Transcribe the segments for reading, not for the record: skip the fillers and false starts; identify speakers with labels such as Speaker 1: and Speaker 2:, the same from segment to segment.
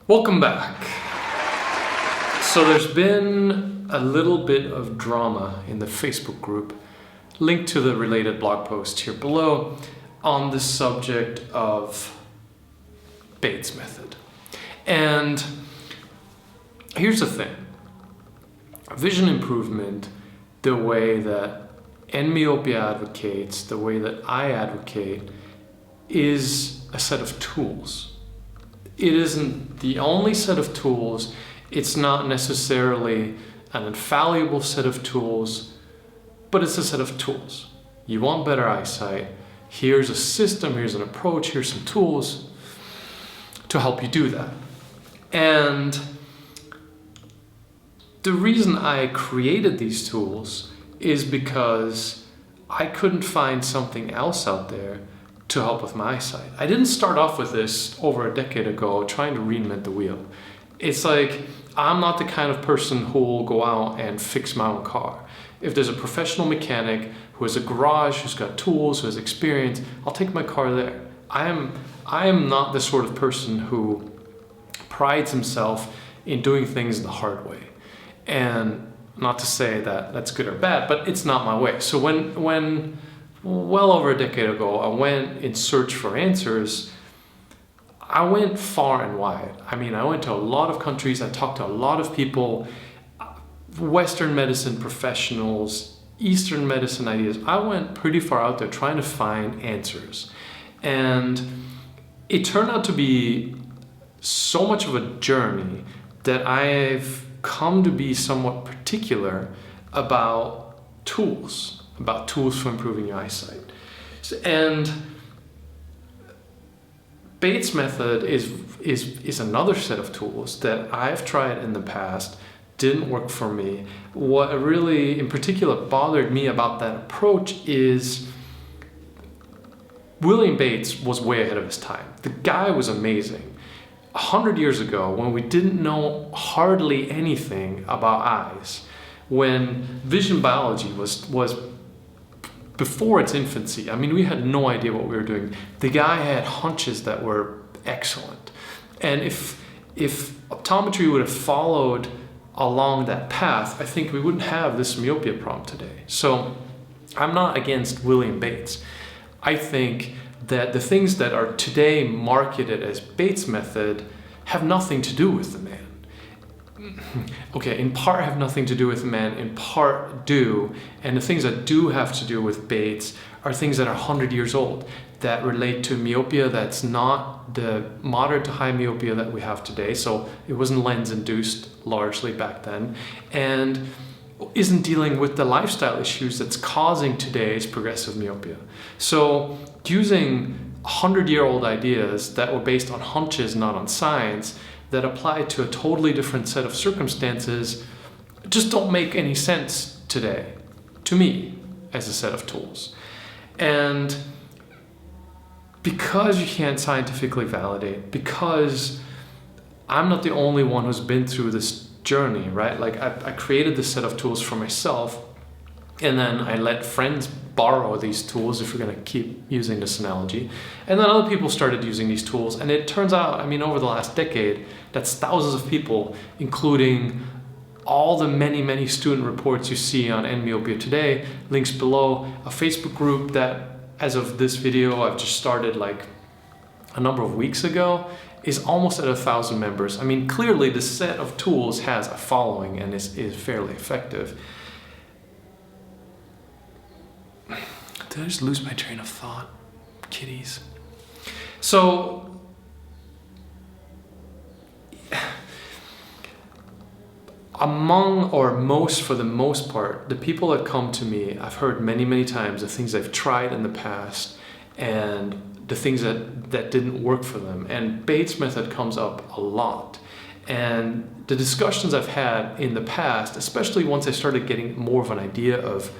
Speaker 1: Welcome back. So there's been a little bit of drama in the Facebook group, linked to the related blog post here below, on the subject of Bates' method. And here's the thing. Vision improvement, the way that Endmyopia advocates, the way that I advocate, is a set of tools. It isn't the only set of tools. It's not necessarily an infallible set of tools, but it's a set of tools. You want better eyesight. Here's a system, here's an approach, here's some tools to help you do that. And the reason I created these tools is because I couldn't find something else out there to help with my eyesight. I didn't start off with this over a decade ago trying to reinvent the wheel. It's like, I'm not the kind of person who will go out and fix my own car. If there's a professional mechanic who has a garage, who's got tools, who has experience, I'll take my car there. I am not the sort of person who prides himself in doing things the hard way. And not to say that that's good or bad, but it's not my way. So when well over a decade ago, I went in search for answers, I went far and wide. I mean, I went to a lot of countries, I talked to a lot of people, Western medicine professionals, Eastern medicine ideas. I went pretty far out there trying to find answers. And it turned out to be so much of a journey that I've come to be somewhat particular about tools for improving your eyesight. And Bates' method is another set of tools that I've tried in the past, didn't work for me. What really in particular bothered me about that approach is William Bates was way ahead of his time. The guy was amazing. 100 years ago, when we didn't know hardly anything about eyes, when vision biology was before its infancy, I mean, we had no idea what we were doing. The guy had hunches that were excellent. And if optometry would have followed along that path, I think we wouldn't have this myopia problem today. So I'm not against William Bates. I think that the things that are today marketed as Bates' method have nothing to do with the man. Okay, in part have nothing to do with the man, in part do, and the things that do have to do with Bates are things that are 100 years old, that relate to myopia that's not the moderate to high myopia that we have today, so it wasn't lens-induced largely back then, and isn't dealing with the lifestyle issues that's causing today's progressive myopia. So using 100-year-old ideas that were based on hunches, not on science, that apply to a totally different set of circumstances just don't make any sense today, to me, as a set of tools. And because you can't scientifically validate, because I'm not the only one who's been through this journey, right? Like I created this set of tools for myself, and then I let friends borrow these tools, if we're going to keep using this analogy. And then other people started using these tools. And it turns out, I mean, over the last decade, that's thousands of people, including all the many, many student reports you see on Endmyopia today, links below, a Facebook group that, as of this video, I've just started like a number of weeks ago, is almost at 1,000 members. I mean, clearly the set of tools has a following and is fairly effective. Did I just lose my train of thought? Kitties. So, for the most part, the people that come to me, I've heard many, many times the things I've tried in the past and the things that didn't work for them. And Bates' method comes up a lot. And the discussions I've had in the past, especially once I started getting more of an idea of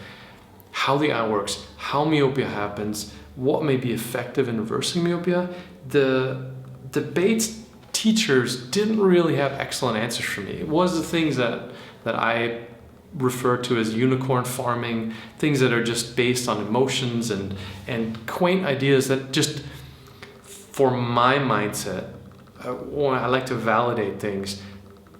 Speaker 1: how the eye works, how myopia happens, what may be effective in reversing myopia, the Bates teachers didn't really have excellent answers for me. It was the things that I refer to as unicorn farming, things that are just based on emotions and quaint ideas that just, for my mindset, when I like to validate things,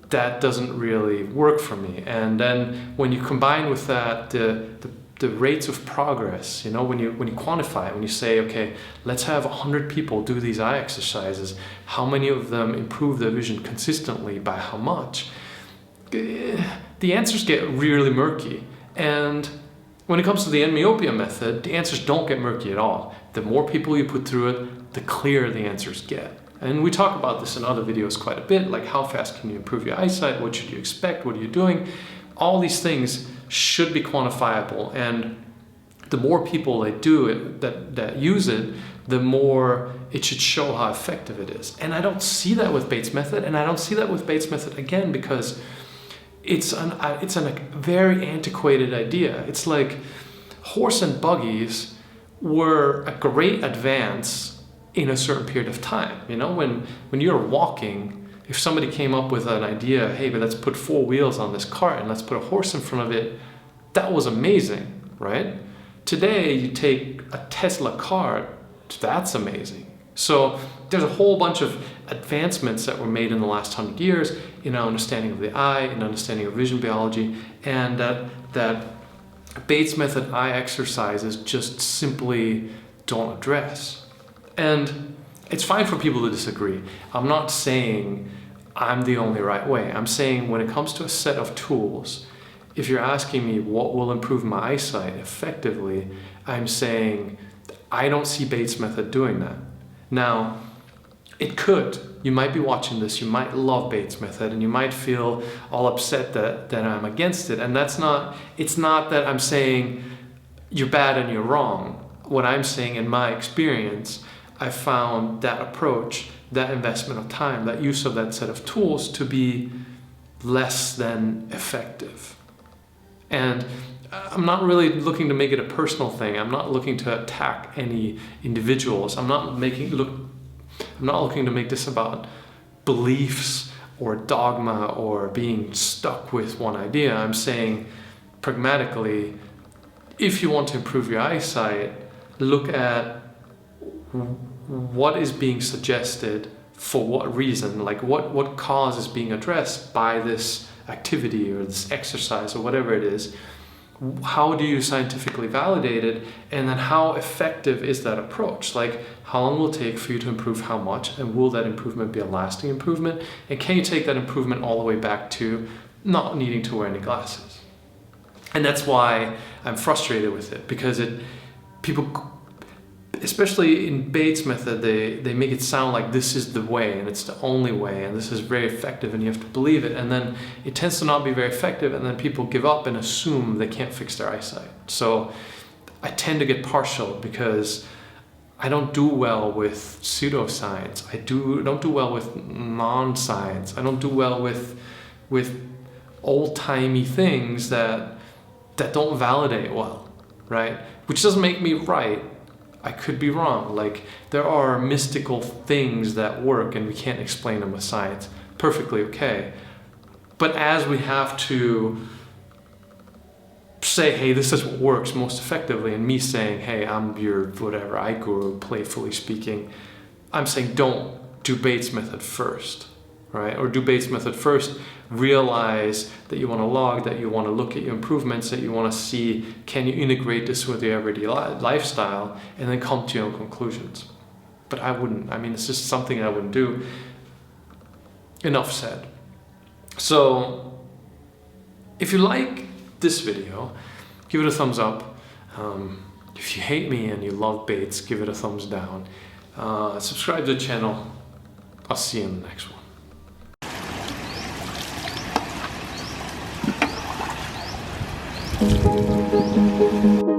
Speaker 1: that doesn't really work for me. And then when you combine with that the rates of progress, you know, when you quantify it, when you say, okay, let's have 100 people do these eye exercises, how many of them improve their vision consistently, by how much? The answers get really murky. And when it comes to the Endmyopia method, the answers don't get murky at all. The more people you put through it, the clearer the answers get. And we talk about this in other videos quite a bit, like how fast can you improve your eyesight, what should you expect, what are you doing? All these things should be quantifiable, and the more people that do it, that use it, the more it should show how effective it is. And I don't see that with Bates' method, and I don't see that with Bates' method again because it's a very antiquated idea. It's like horse and buggies were a great advance in a certain period of time. You know, when you're walking, if somebody came up with an idea, hey, but let's put 4 wheels on this cart and let's put a horse in front of it, that was amazing, right? Today, you take a Tesla cart, that's amazing. So there's a whole bunch of advancements that were made in the last 100 years in our understanding of the eye, in understanding of vision biology, and that Bates' method eye exercises just simply don't address. And it's fine for people to disagree. I'm not saying I'm the only right way. I'm saying when it comes to a set of tools, if you're asking me what will improve my eyesight effectively, I'm saying I don't see Bates' method doing that. Now, it could. You might be watching this, you might love Bates' method, and you might feel all upset that I'm against it. And it's not that I'm saying you're bad and you're wrong. What I'm saying, in my experience, I found that approach, that investment of time, that use of that set of tools to be less than effective. And I'm not really looking to make it a personal thing. I'm not looking to attack any individuals. I'm not looking to make this about beliefs or dogma or being stuck with one idea. I'm saying pragmatically, if you want to improve your eyesight, look at what is being suggested, for what reason, like what cause is being addressed by this activity or this exercise or whatever it is. How do you scientifically validate it, and then how effective is that approach? Like, how long will it take for you to improve how much, and will that improvement be a lasting improvement, and can you take that improvement all the way back to not needing to wear any glasses? And that's why I'm frustrated with it, because people, especially in Bates' method, they make it sound like this is the way and it's the only way and this is very effective and you have to believe it, and then it tends to not be very effective, and then people give up and assume they can't fix their eyesight. So I tend to get partial because I don't do well with pseudoscience. I don't do well with non-science. I don't do well with old-timey things that don't validate well, right? Which doesn't make me right. I could be wrong. Like, there are mystical things that work and we can't explain them with science. Perfectly okay. But as we have to say, hey, this is what works most effectively, and me saying, hey, I'm your whatever eye guru, playfully speaking, I'm saying don't do Bates' method first, right? Or do Bates' method first, realize that you want to log, that you want to look at your improvements, that you want to see, can you integrate this with your everyday lifestyle, and then come to your own conclusions. But I wouldn't. I mean, it's just something I wouldn't do. Enough said. So, if you like this video, give it a thumbs up. If you hate me and you love Bates, give it a thumbs down. Subscribe to the channel. I'll see you in the next one. Thank you.